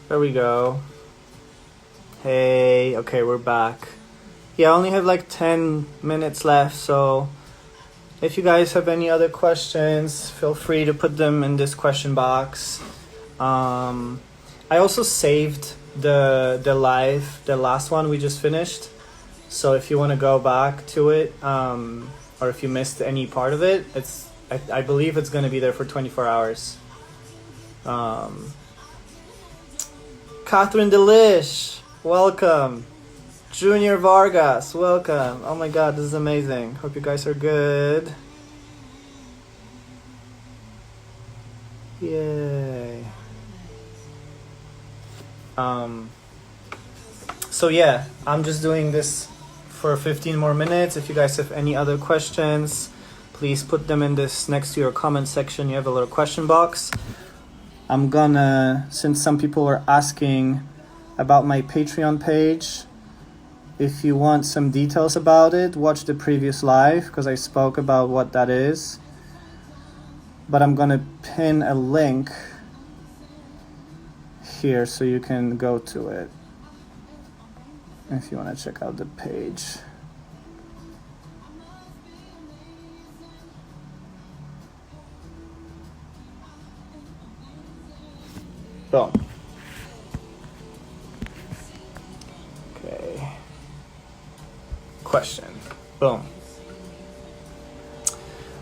There we go. Hey, okay, we're back. Yeah, I only have like 10 minutes left, so if you guys have any other questions, feel free to put them in this question box. I also saved the last one we just finished. So if you want to go back to it, or if you missed any part of it, I believe it's going to be there for 24 hours. Catherine Delish, welcome. Junior Vargas, welcome. Oh my god, this is amazing. Hope you guys are good. Yay. So yeah, I'm just doing this for 15 more minutes. If you guys have any other questions, please put them in this next to your comment section. You have a little question box. I'm gonna, since some people were asking about my Patreon page, if you want some details about it, watch the previous live because I spoke about what that is. But I'm gonna pin a link here so you can go to it if you want to check out the page. Boom. Okay. Question. Boom.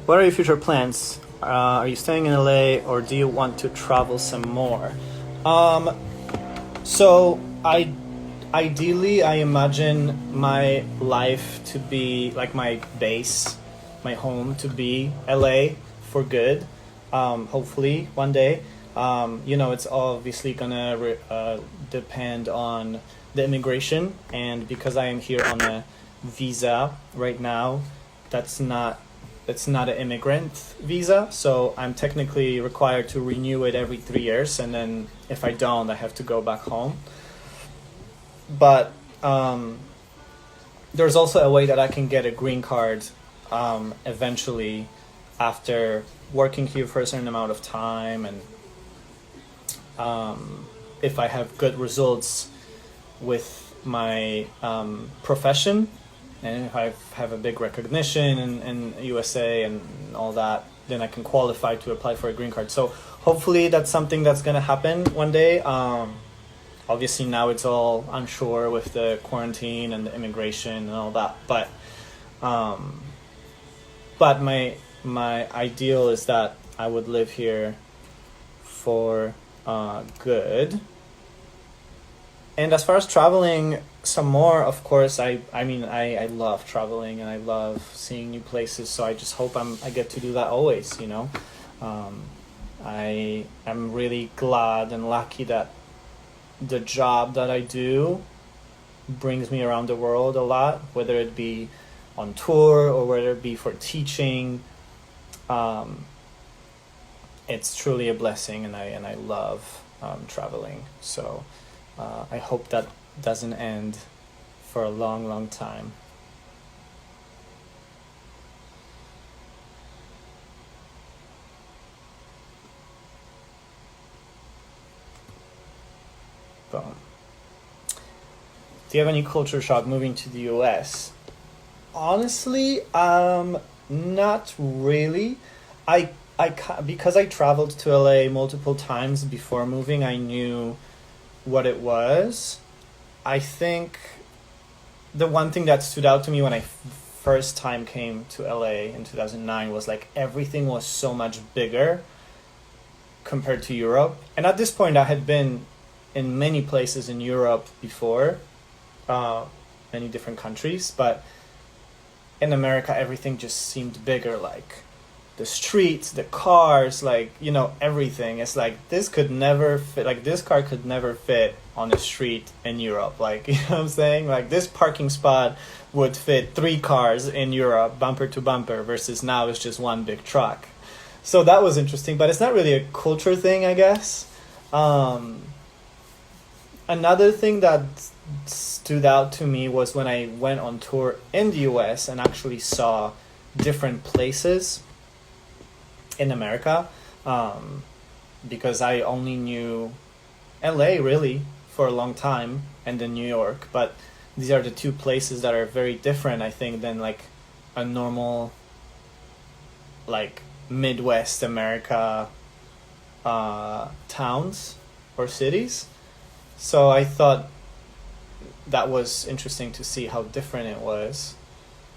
What are your future plans? Are you staying in LA or do you want to travel some more? So ideally I imagine my life to be like my base, my home to be LA for good. Hopefully one day. It's obviously gonna depend on the immigration, and because I am here on a visa right now, it's not an immigrant visa, so I'm technically required to renew it every 3 years, and then if I don't, I have to go back home. But there's also a way that I can get a green card eventually after working here for a certain amount of time, and if I have good results with my profession, and if I have a big recognition in USA and all that, then I can qualify to apply for a green card. So hopefully that's something that's going to happen one day. Obviously now it's all unsure with the quarantine and the immigration and all that. But my ideal is that I would live here for good. And as far as traveling some more, of course, I love traveling and I love seeing new places. So I just hope I get to do that always, I am really glad and lucky that the job that I do brings me around the world a lot, whether it be on tour or whether it be for teaching. It's truly a blessing, and I love traveling. So I hope that doesn't end for a long, long time. Boom. Do you have any culture shock moving to the US? Honestly, not really. Because I traveled to LA multiple times before moving, I knew what it was. I think the one thing that stood out to me when I first time came to LA in 2009 was like everything was so much bigger compared to Europe. And at this point I had been in many places in Europe before, many different countries, but in America everything just seemed bigger, like the streets, the cars, like, everything. It's like this could never fit, like this car could never fit on a street in Europe, like, you know what I'm saying? Like this parking spot would fit 3 cars in Europe, bumper to bumper, versus now it's just one big truck. So that was interesting, but it's not really a culture thing, I guess. Another thing that stood out to me was when I went on tour in the US and actually saw different places in America, because I only knew LA really for a long time, and then New York. But these are the two places that are very different, I think, than like a normal like Midwest America towns or cities. So I thought that was interesting to see how different it was.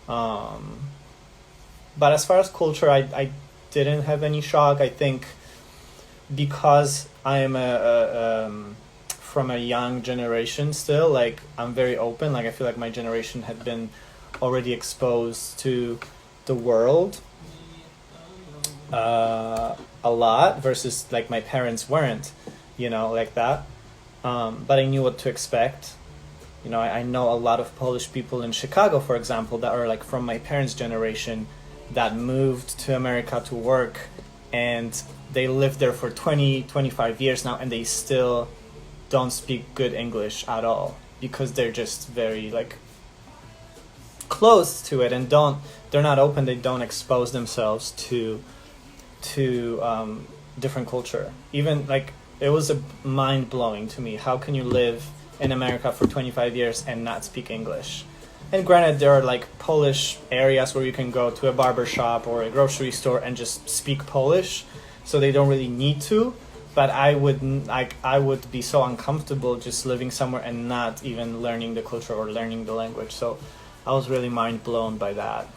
But as far as culture, I didn't have any shock. I think because I am from a young generation still, like I'm very open. Like I feel like my generation had been already exposed to the world a lot versus like my parents weren't, like that. But I knew what to expect. I know a lot of Polish people in Chicago, for example, that are like from my parents' generation that moved to America to work, and they lived there for 25 years now, and they still don't speak good English at all because they're just very like close to it and they're not open. They don't expose themselves to different culture. Even like it was mind blowing to me. How can you live in America for 25 years and not speak English? And granted, there are like Polish areas where you can go to a barber shop or a grocery store and just speak Polish, so they don't really need to. But I would be so uncomfortable just living somewhere and not even learning the culture or learning the language. So I was really mind blown by that.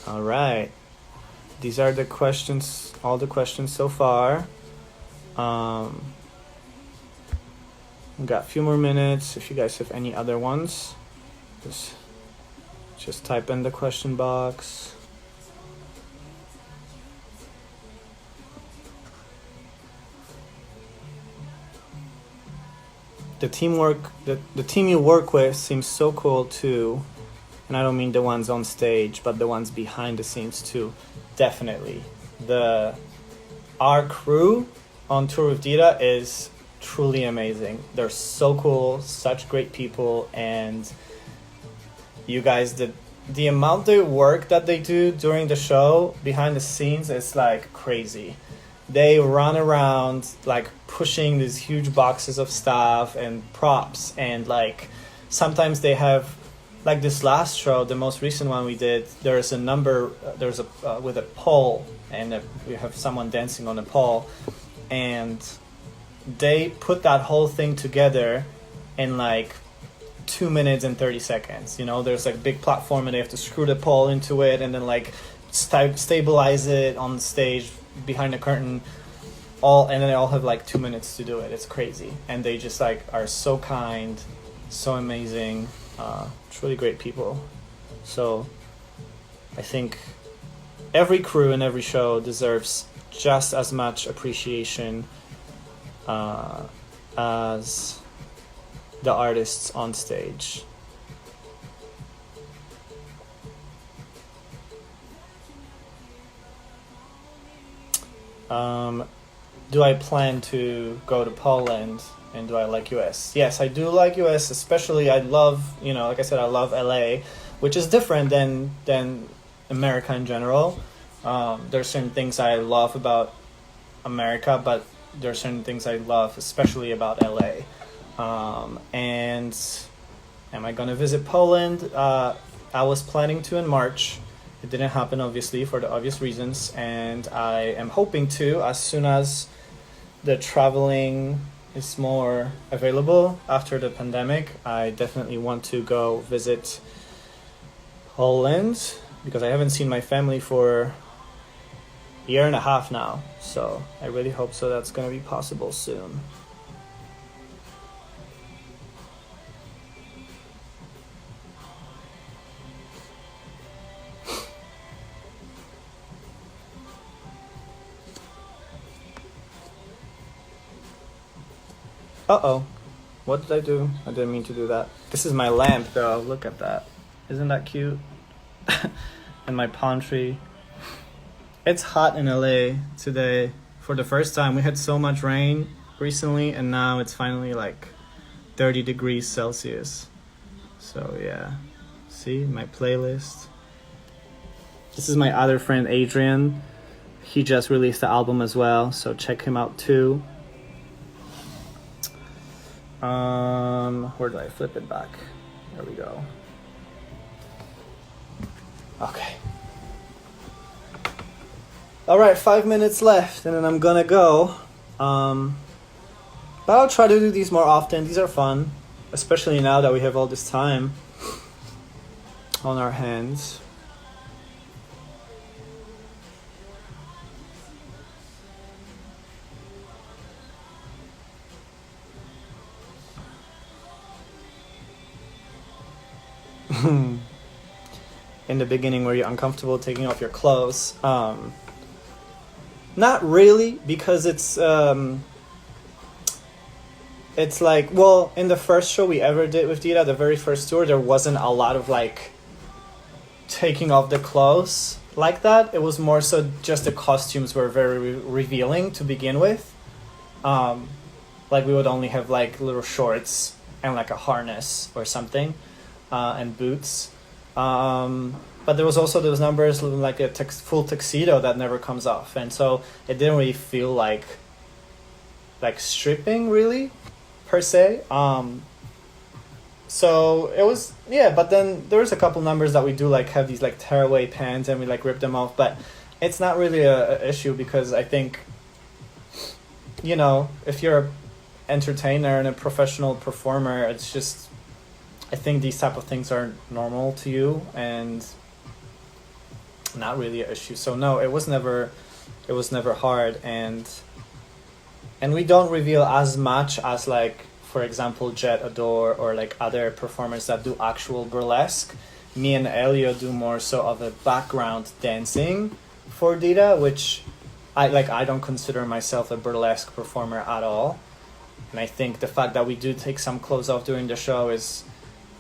All right. These are the questions, all the questions so far. We've got a few more minutes. If you guys have any other ones, just type in the question box. The teamwork, the team you work with seems so cool too. And I don't mean the ones on stage, but the ones behind the scenes too. Definitely. Our crew on Tour with Dita is truly amazing. They're so cool, such great people, and you guys, the amount of work that they do during the show behind the scenes is like crazy. They run around like pushing these huge boxes of stuff and props, and like sometimes they have like this last show, the most recent one we did, there's a with a pole, and we have someone dancing on a pole, and they put that whole thing together in like 2 minutes and 30 seconds. There's like big platform and they have to screw the pole into it and then like stabilize it on the stage behind the curtain, and then they all have like 2 minutes to do it. It's crazy, and they just like are so kind, so amazing. Truly great people. So I think every crew and every show deserves just as much appreciation as the artists on stage. Do I plan to go to Poland? And do I like US? Yes, I do like US, especially I love, like I said, I love LA, which is different than America in general. There's certain things I love about America, but there are certain things I love, especially about LA. And am I going to visit Poland? I was planning to in March. It didn't happen, obviously, for the obvious reasons. And I am hoping to as soon as the traveling is more available after the pandemic. I definitely want to go visit Poland because I haven't seen my family for a year and a half now. So I really hope so that's going to be possible soon. Uh-oh. What did I do? I didn't mean to do that. This is my lamp, though. Look at that. Isn't that cute? And my palm tree. It's hot in LA today. For the first time, we had so much rain recently, and now it's finally like 30 degrees Celsius. So, yeah. See my playlist. This is my other friend Adrian. He just released the album as well, so check him out too. Where do I flip it back? There we go. Okay. All right, 5 minutes left, and then I'm gonna go. But I'll try to do these more often. These are fun, especially now that we have all this time on our hands. In the beginning, were you uncomfortable taking off your clothes? Not really, because it's like, well, in the first show we ever did with Dita, the very first tour, there wasn't a lot of like taking off the clothes like that. It was more so just the costumes were very revealing to begin with. Like we would only have like little shorts and like a harness or something, and boots. But there was also those numbers like a full tuxedo that never comes off, and so it didn't really feel like stripping really per se. So it was, yeah, but then there was a couple numbers that we do like have these like tearaway pants and we like rip them off, but it's not really a issue, because I think, you know, if you're an entertainer and a professional performer, it's just, I think these type of things are normal to you and not really an issue. So no, it was never hard, and we don't reveal as much as like, for example, Jet Adore or like other performers that do actual burlesque. Me and Elio do more so of a background dancing for Dita, which I don't consider myself a burlesque performer at all. And I think the fact that we do take some clothes off during the show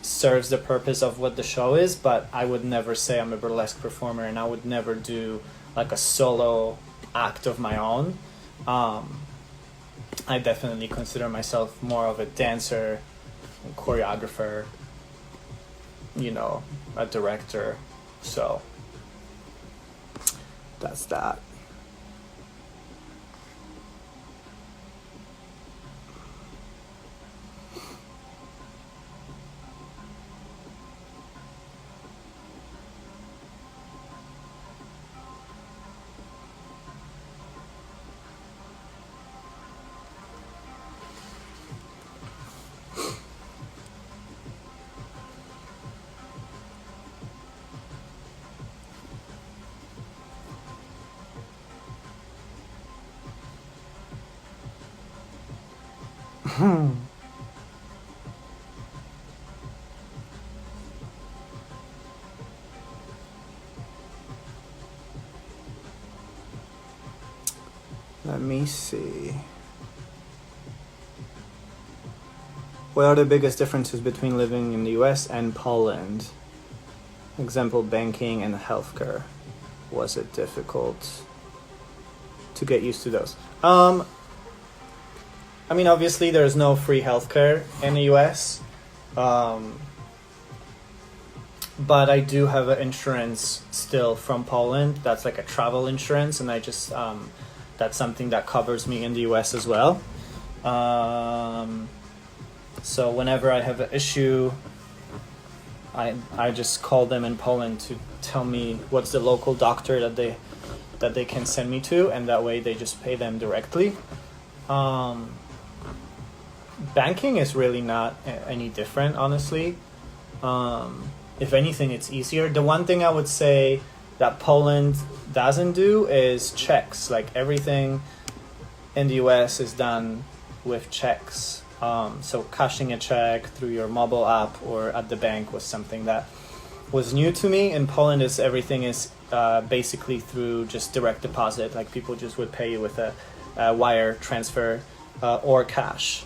serves the purpose of what the show is, but I would never say I'm a burlesque performer, and I would never do like a solo act of my own. I definitely consider myself more of a dancer, a choreographer, you know, a director. So that's that. Let me see. What are the biggest differences between living in the US and Poland? Example, banking and healthcare. Was it difficult to get used to those? I mean, obviously there's no free healthcare in the US. But I do have an insurance still from Poland. That's like a travel insurance, and I just that's something that covers me in the US as well. So whenever I have an issue, I just call them in Poland to tell me what's the local doctor that they can send me to, and that way they just pay them directly. Banking is really not any different, honestly. If anything, it's easier. The one thing I would say that Poland doesn't do is checks. Like everything in the US is done with checks. So cashing a check through your mobile app or at the bank was something that was new to me. In Poland, everything is basically through just direct deposit. Like people just would pay you with a wire transfer or cash.